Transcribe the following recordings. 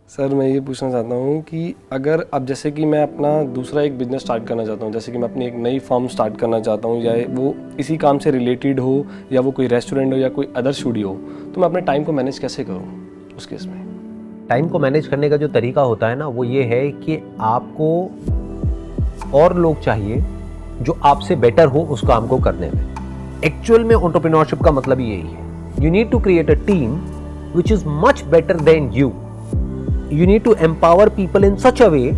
Sir मैं ये पूछना चाहता हूँ कि अगर अब जैसे कि मैं अपना दूसरा एक बिज़नेस स्टार्ट करना चाहता हूँ, जैसे कि मैं अपनी एक नई फर्म स्टार्ट करना चाहता हूँ, या वो इसी काम से रिलेटेड हो, या वो कोई रेस्टोरेंट हो या कोई अदर स्टूडियो हो, तो मैं अपने टाइम को मैनेज कैसे करूँ उस केस में? टाइम को मैनेज करने का जो तरीका होता है ना, वो ये है कि आपको और लोग चाहिए जो आपसे बेटर हो उस काम को करने में। एक्चुअल में एंटरप्रेन्योरशिप का मतलब यही है। You need to create a team which is much better than you. You need to empower people in such a way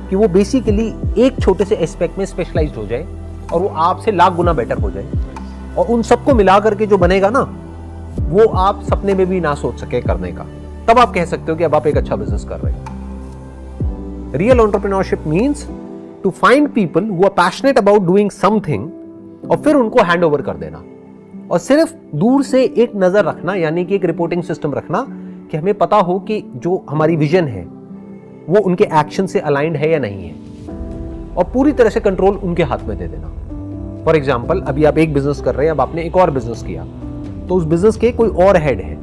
कि वो बेसिकली एक छोटे से एस्पेक्ट में स्पेशलाइज्ड हो जाए और वो आपसे लाख गुना बेटर हो जाए, और उन सबको मिला करके जो बनेगा ना, वो आप सपने में भी ना सोच सके करने का। तब आप कह सकते हो कि अब आप एक अच्छा बिजनेस कर रहे हो। Real entrepreneurship means to find people who are passionate about doing something और फिर उनको हैंड ओवर कर देना, और सिर्फ दूर से एक नजर रखना, यानी कि एक रिपोर्टिंग सिस्टम रखना कि हमें पता हो कि जो हमारी विजन है वो उनके एक्शन से अलाइंड है या नहीं है, और पूरी तरह से कंट्रोल उनके हाथ में दे देना। फॉर एग्जाम्पल, अभी आप एक बिजनेस कर रहे हैं, अब आपने एक और बिजनेस किया, तो उस बिजनेस के कोई और हेड है।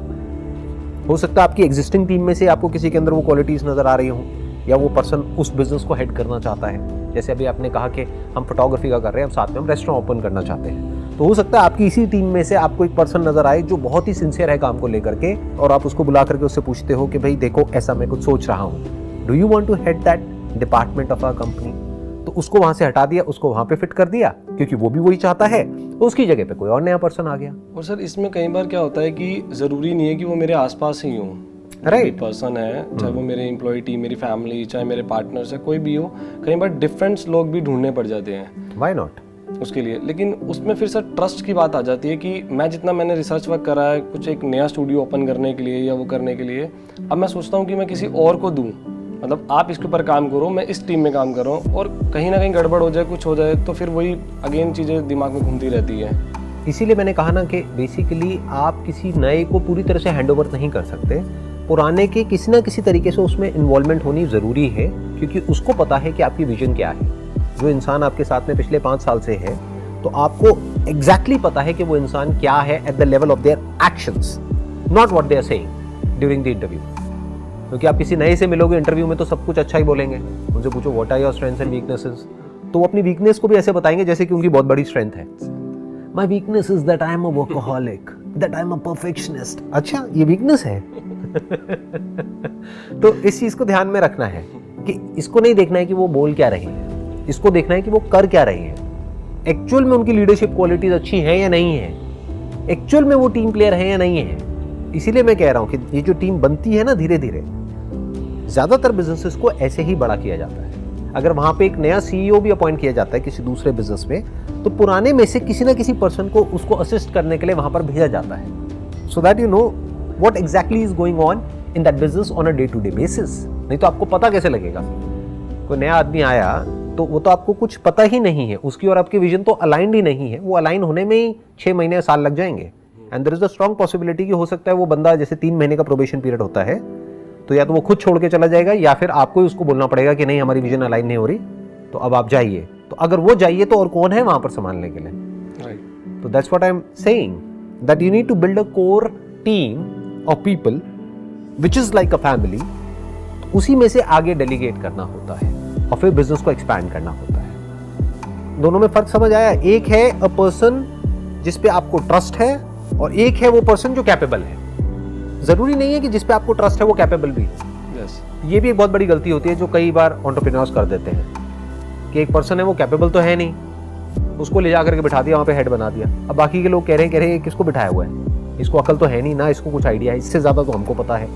हो सकता है आपकी एग्जिस्टिंग टीम में से आपको किसी के अंदर वो क्वालिटीज नजर आ रही हो, या वो पर्सन उस बिजनेस को हेड करना चाहता है। जैसे अभी आपने कहा कि हम फोटोग्राफी का कर रहे हैं, अब साथ में हम रेस्टोरेंट ओपन करना चाहते हैं, तो हो सकता है आपकी इसी टीम में से आपको एक पर्सन नजर आए जो बहुत ही सिंसियर है काम को लेकर के, और आप उसको बुला करके उससे पूछते हो कि भाई देखो, ऐसा मैं कुछ सोच रहा हूँ, do you want to head that department of our company? तो उसको वहां से हटा दिया, उसको वहां पे फिट कर दिया, क्योंकि वो भी वही चाहता है, तो उसकी जगह पे कोई और नया पर्सन आ गया। और सर इसमें कई बार क्या होता है कि ज़रूरी नहीं है कि वो मेरे आसपास ही हो, राइट पर्सन है, चाहे वो मेरे एम्प्लॉय टीम, मेरी फैमिली, चाहे मेरे पार्टनर्स है, कोई भी हो, कई बार डिफरेंट लोग भी ढूंढने पड़ जाते हैं व्हाई नॉट उसके लिए। लेकिन उसमें फिर सर ट्रस्ट की बात आ जाती है कि मैं जितना मैंने रिसर्च वर्क करा है कुछ एक नया स्टूडियो ओपन करने के लिए या वो करने के लिए, अब मैं सोचता हूँ कि मैं किसी और को दूँ, मतलब आप इसके ऊपर काम करो, मैं इस टीम में काम कर रहा हूँ, और कहीं ना कहीं गड़बड़ हो जाए, कुछ हो जाए, तो फिर वही अगेन चीज़ें दिमाग में घूमती रहती है। इसीलिए मैंने कहा ना कि बेसिकली आप किसी नए को पूरी तरह से हैंडओवर नहीं कर सकते, पुराने के किसी ना किसी तरीके से उसमें इन्वॉल्वमेंट होनी ज़रूरी है, क्योंकि उसको पता है कि आपकी विजन क्या है। जो इंसान आपके साथ में पिछले 5 साल से है, तो आपको एग्जैक्टली पता है कि वो इंसान क्या है at the level of their actions, not what they are saying during the interview. क्योंकि आप किसी नए से मिलोगे इंटरव्यू में तो सब कुछ अच्छा ही बोलेंगे, उनसे पूछो what are your strengths and weaknesses, तो वो अपनी वीकनेस को भी ऐसे बताएंगे जैसे कि उनकी बहुत बड़ी स्ट्रेंथ है। My weakness is that I am a workaholic, that I am a perfectionist. अच्छा, ये वीकनेस है? तो इस चीज को ध्यान में रखना है कि इसको नहीं देखना है कि वो बोल क्या रही है, इसको देखना है कि वो कर क्या रही है, एक्चुअल में उनकी लीडरशिप क्वालिटीज अच्छी हैं या नहीं है, एक्चुअल में वो टीम प्लेयर है या नहीं है। इसीलिए मैं कह रहा हूं कि ये जो टीम बनती है ना, धीरे धीरे ज्यादातर बिजनेसेस को ऐसे ही बड़ा किया जाता है। अगर वहां पे एक नया सीईओ भी अपॉइंट किया जाता है किसी दूसरे बिजनेस में, तो पुराने में से किसी ना किसी पर्सन को उसको असिस्ट करने के लिए वहां पर भेजा जाता है, so that you know what exactly is going on in that business on a day to day basis. नहीं तो आपको पता कैसे लगेगा? कोई नया आदमी आया तो वो तो आपको कुछ पता ही नहीं है, उसकी और आपकी विजन तो अलाइंड ही नहीं है, वो अलाइन होने में ही 6 महीने साल लग जाएंगे। And there is a strong possibility कि हो सकता है वो बंदा, जैसे 3 महीने का प्रोबेशन पीरियड होता है, तो या तो वो खुद छोड़ के चला जाएगा, या फिर आपको ही उसको बोलना पड़ेगा कि नहीं हमारी विजन अलाइन नहीं हो रही, तो अब आप जाइए। तो अगर वो जाइए तो और कौन है वहां पर संभालने के लिए? राइट। तो that's what I am saying, that you need to build a core team of people which is like a family. उसी में से आगे डेलीगेट करना होता है और फिर बिजनेस को एक्सपैंड करना होता है। दोनों में फर्क समझ आया? एक है अ पर्सन जिस पे आपको ट्रस्ट है, और एक है वो पर्सन जो कैपेबल है। जरूरी नहीं है कि जिस पे आपको ट्रस्ट है वो कैपेबल भी है। यस। ये भी एक बहुत बड़ी गलती होती है जो कई बार एंटरप्रेन्योर्स कर देते हैं, कि एक पर्सन है वो कैपेबल तो है नहीं, उसको ले जाकर के बिठा दिया, वहां पे हेड बना दिया। अब बाकी के लोग कह रहे हैं किसको बिठाया हुआ है, इसको अकल तो है नहीं ना, इसको कुछ आइडिया है, इससे ज्यादा तो हमको पता है।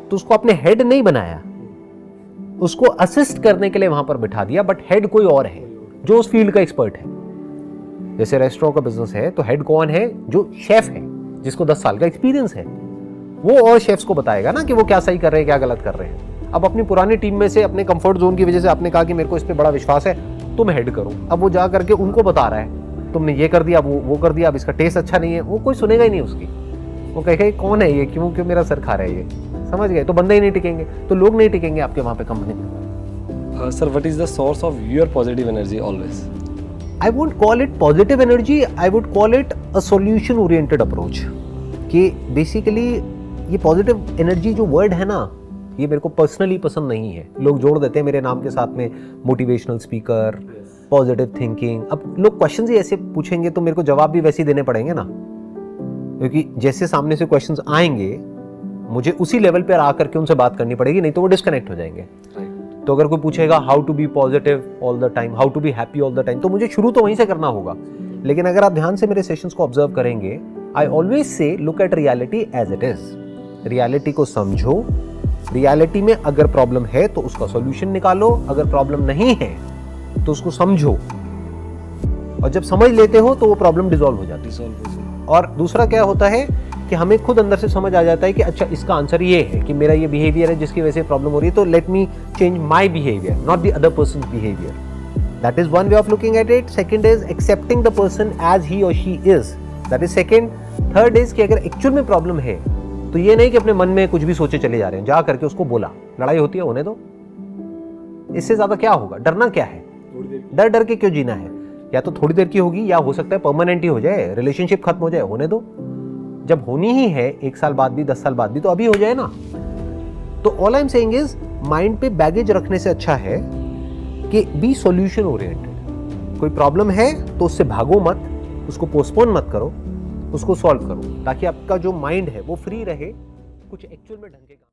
तो उसको आपने हेड नहीं बनाया, उसको असिस्ट करने के लिए वहां पर बिठा दिया, बट हेड कोई और है जो उस फील्ड का एक्सपर्ट है। जैसे रेस्टोरेंट का बिजनेस है तो हेड कौन है? जो शेफ है, जिसको 10 साल का एक्सपीरियंस है, वो और शेफ्स को बताएगा ना कि वो क्या सही कर रहे हैं, क्या गलत कर रहे हैं। अब अपनी पुरानी टीम में से अपने कंफर्ट जोन की वजह से आपने कहा कि मेरे को इस पे बड़ा विश्वास है, तुम हेड करो। अब वो जा करके उनको बता रहा है तुमने ये कर दिया, वो कर दिया, अब इसका टेस्ट अच्छा नहीं है, वो कोई सुनेगा ही नहीं उसकी। वो कहेगा कौन है ये, क्यों क्यों मेरा सर खा रहा है ये, समझ गए? तो बंदे ही नहीं टिकेंगे, तो लोग नहीं टिकेंगे आपके वहां पे कंपनी में। Sir, what is the source of your positive energy always? I won't call it positive energy, I would call it a solution oriented approach। कि बेसिकली ये पॉजिटिव एनर्जी जो वर्ड है ना, ये मेरे को पर्सनली पसंद नहीं है। लोग जोड़ देते हैं मेरे नाम के साथ में मोटिवेशनल स्पीकर, पॉजिटिव थिंकिंग। अब लोग क्वेश्चंस ही ऐसे पूछेंगे तो मेरे को जवाब भी वैसे ही देने पड़ेंगे ना, क्योंकि जैसे सामने से क्वेश्चंस आएंगे मुझे उसी लेवल पर आकर के उनसे बात करनी पड़ेगी, नहीं तो वो डिस्कनेक्ट हो जाएंगे। तो अगर कोई पूछेगा how to be positive all the time, how to be happy all the time, तो मुझे शुरू तो वहीं से करना होगा। लेकिन अगर आप ध्यान से मेरे सेशंस को ऑब्जर्व करेंगे, I always say look at reality as it is. Reality को समझो, रियलिटी में अगर प्रॉब्लम है तो उसका सॉल्यूशन निकालो, अगर प्रॉब्लम नहीं है तो उसको समझो, और जब समझ लेते हो तो वो प्रॉब्लम डिसॉल्व हो जाती है। और दूसरा क्या होता है कि हमें खुद अंदर से समझ आ जाता है कि अच्छा इसका आंसर ये है कि मेरा ये बिहेवियर है जिसकी वजह से प्रॉब्लम हो रही है, तो let me change my behaviour, not the other person's behaviour. That is one way of looking at it. Second is accepting the person as he or she is, that is second. Third is कि अगर actual में problem है तो ये नहीं कि अपने मन में कुछ भी सोचे चले जा रहे हैं, जा करके उसको बोला, लड़ाई होती है होने दो, इससे ज्यादा क्या होगा? डरना क्या है? डर डर के क्यों जीना है? या तो थोड़ी देर की होगी या हो सकता है परमानेंट ही हो जाए, रिलेशनशिप खत्म हो जाए, होने दो। जब होनी ही है 1 साल बाद भी 10 साल बाद भी, तो अभी हो जाए ना। तो all I am saying is mind पे बैगेज रखने से अच्छा है कि बी सॉल्यूशन ओरिएंटेड। कोई प्रॉब्लम है तो उससे भागो मत, उसको पोस्टपोन मत करो, उसको सॉल्व करो, ताकि आपका जो माइंड है वो फ्री रहे, कुछ एक्चुअल में ढंग के काम